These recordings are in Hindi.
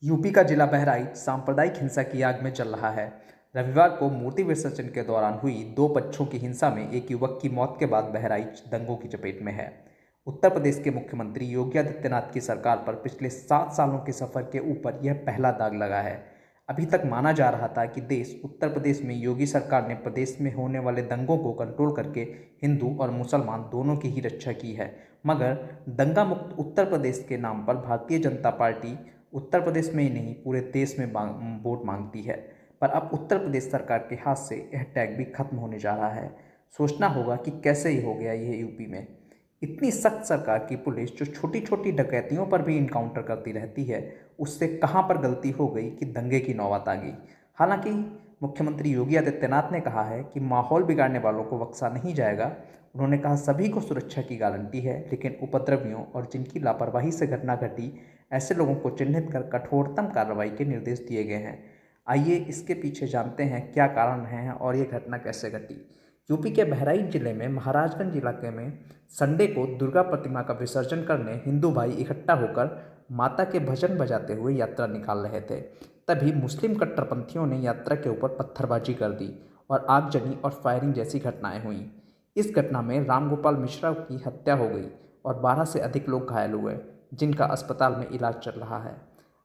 यूपी का जिला बहराइच सांप्रदायिक हिंसा की आग में जल रहा है। रविवार को मूर्ति विसर्जन के दौरान हुई दो बच्चों की हिंसा में एक युवक की मौत के बाद बहराइच दंगों की चपेट में है। उत्तर प्रदेश के मुख्यमंत्री योगी आदित्यनाथ की सरकार पर पिछले 7 सालों के सफर के ऊपर यह पहला दाग लगा है। अभी तक माना जा रहा था कि उत्तर प्रदेश में योगी सरकार ने प्रदेश में होने वाले दंगों को कंट्रोल करके हिंदू और मुसलमान दोनों की ही रक्षा की है, मगर दंगा मुक्त उत्तर प्रदेश के नाम पर भारतीय जनता पार्टी उत्तर प्रदेश में ही नहीं पूरे देश में वोट मांगती है। पर अब उत्तर प्रदेश सरकार के हाथ से यह टैग भी खत्म होने जा रहा है। सोचना होगा कि कैसे ही हो गया ये यूपी में। इतनी सख्त सरकार की पुलिस जो छोटी छोटी डकैतियों पर भी इनकाउंटर करती रहती है, उससे कहाँ पर गलती हो गई कि दंगे की नौबत आ गई। हालांकि मुख्यमंत्री योगी आदित्यनाथ ने कहा है कि माहौल बिगाड़ने वालों को बख्शा नहीं जाएगा। उन्होंने कहा सभी को सुरक्षा की गारंटी है, लेकिन उपद्रवियों और जिनकी लापरवाही से घटना घटी ऐसे लोगों को चिन्हित कर कठोरतम कार्रवाई के निर्देश दिए गए हैं। आइए इसके पीछे जानते हैं क्या कारण है और ये घटना कैसे घटी। यूपी के बहराइच जिले में महाराजगंज इलाके में संडे को दुर्गा प्रतिमा का विसर्जन करने हिंदू भाई इकट्ठा होकर माता के भजन बजाते हुए यात्रा निकाल रहे थे। तभी मुस्लिम कट्टरपंथियों ने यात्रा के ऊपर पत्थरबाजी कर दी और आगजनी और फायरिंग जैसी घटनाएं हुई। इस घटना में रामगोपाल मिश्रा की हत्या हो गई और 12 से अधिक लोग घायल हुए, जिनका अस्पताल में इलाज चल रहा है।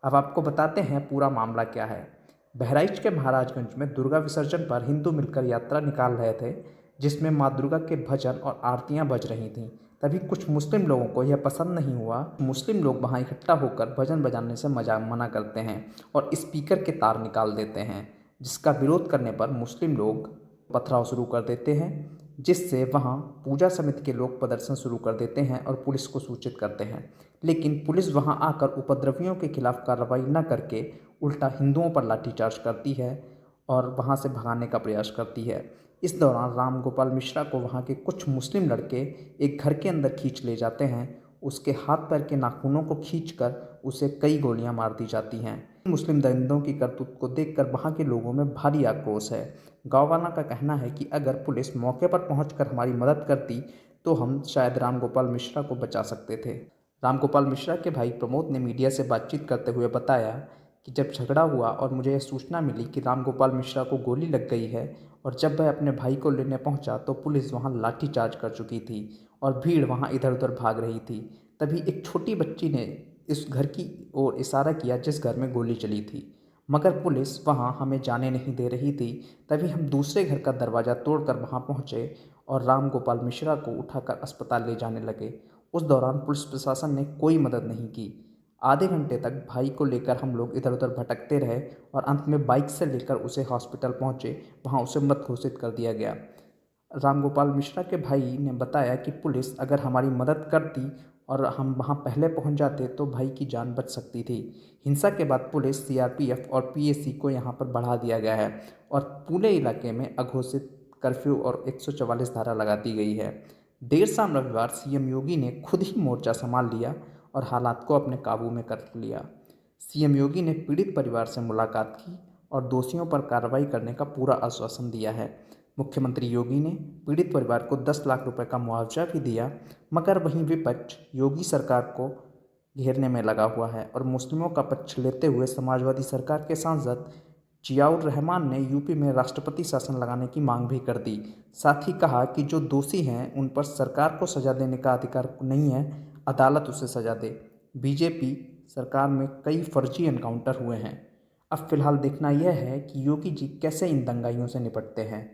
अब आपको बताते हैं पूरा मामला क्या है। बहराइच के महाराजगंज में दुर्गा विसर्जन पर हिंदू मिलकर यात्रा निकाल रहे थे, जिसमें माँ दुर्गा के भजन और आरतियां बज रही थीं। तभी कुछ मुस्लिम लोगों को यह पसंद नहीं हुआ। मुस्लिम लोग वहां इकट्ठा होकर भजन बजाने से मना करते हैं और स्पीकर के तार निकाल देते हैं, जिसका विरोध करने पर मुस्लिम लोग पथराव शुरू कर देते हैं, जिससे वहां पूजा समिति के लोग प्रदर्शन शुरू कर देते हैं और पुलिस को सूचित करते हैं। लेकिन पुलिस वहां आकर उपद्रवियों के खिलाफ कार्रवाई न करके उल्टा हिंदुओं पर लाठीचार्ज करती है और वहां से भगाने का प्रयास करती है। इस दौरान रामगोपाल मिश्रा को वहां के कुछ मुस्लिम लड़के एक घर के अंदर खींच ले जाते हैं। उसके हाथ पैर के नाखूनों को खींचकर उसे कई गोलियां मार दी जाती हैं। मुस्लिम दरिंदों की करतूत को देखकर वहां के लोगों में भारी आक्रोश है। गाँव वालों का कहना है कि अगर पुलिस मौके पर पहुंचकर हमारी मदद करती तो हम शायद रामगोपाल मिश्रा को बचा सकते थे। रामगोपाल मिश्रा के भाई प्रमोद ने मीडिया से बातचीत करते हुए बताया कि जब झगड़ा हुआ और मुझे यह सूचना मिली कि रामगोपाल मिश्रा को गोली लग गई है और जब वह अपने भाई को लेने पहुंचा तो पुलिस वहां लाठीचार्ज कर चुकी थी और भीड़ वहां इधर उधर भाग रही थी। तभी एक छोटी बच्ची ने इस घर की ओर इशारा किया जिस घर में गोली चली थी, मगर पुलिस वहां हमें जाने नहीं दे रही थी। तभी हम दूसरे घर का दरवाज़ा तोड़कर वहां पहुंचे और रामगोपाल मिश्रा को उठाकर अस्पताल ले जाने लगे। उस दौरान पुलिस प्रशासन ने कोई मदद नहीं की। आधे घंटे तक भाई को लेकर हम लोग इधर उधर भटकते रहे और अंत में बाइक से लेकर उसे हॉस्पिटल पहुंचे। वहां उसे मृत घोषित कर दिया गया। रामगोपाल मिश्रा के भाई ने बताया कि पुलिस अगर हमारी मदद करती और हम वहां पहले पहुंच जाते तो भाई की जान बच सकती थी। हिंसा के बाद पुलिस, सीआरपीएफ और पीएसी को यहां पर बढ़ा दिया गया है और पूरे इलाके में अघोषित कर्फ्यू और 144 धारा लगा दी गई है। देर शाम रविवार सीएम योगी ने खुद ही मोर्चा संभाल लिया और हालात को अपने काबू में कर लिया। सीएम योगी ने पीड़ित परिवार से मुलाकात की और दोषियों पर कार्रवाई करने का पूरा आश्वासन दिया है। मुख्यमंत्री योगी ने पीड़ित परिवार को 10 लाख रुपए का मुआवजा भी दिया, मगर वहीं विपक्ष योगी सरकार को घेरने में लगा हुआ है और मुस्लिमों का पक्ष लेते हुए समाजवादी सरकार के सांसद जियाउर रहमान ने यूपी में राष्ट्रपति शासन लगाने की मांग भी कर दी। साथ ही कहा कि जो दोषी हैं उन पर सरकार को सजा देने का अधिकार नहीं है, अदालत उसे सजा दे। बीजेपी सरकार में कई फर्जी एनकाउंटर हुए हैं। अब फिलहाल देखना यह है कि योगी जी कैसे इन दंगाइयों से निपटते हैं।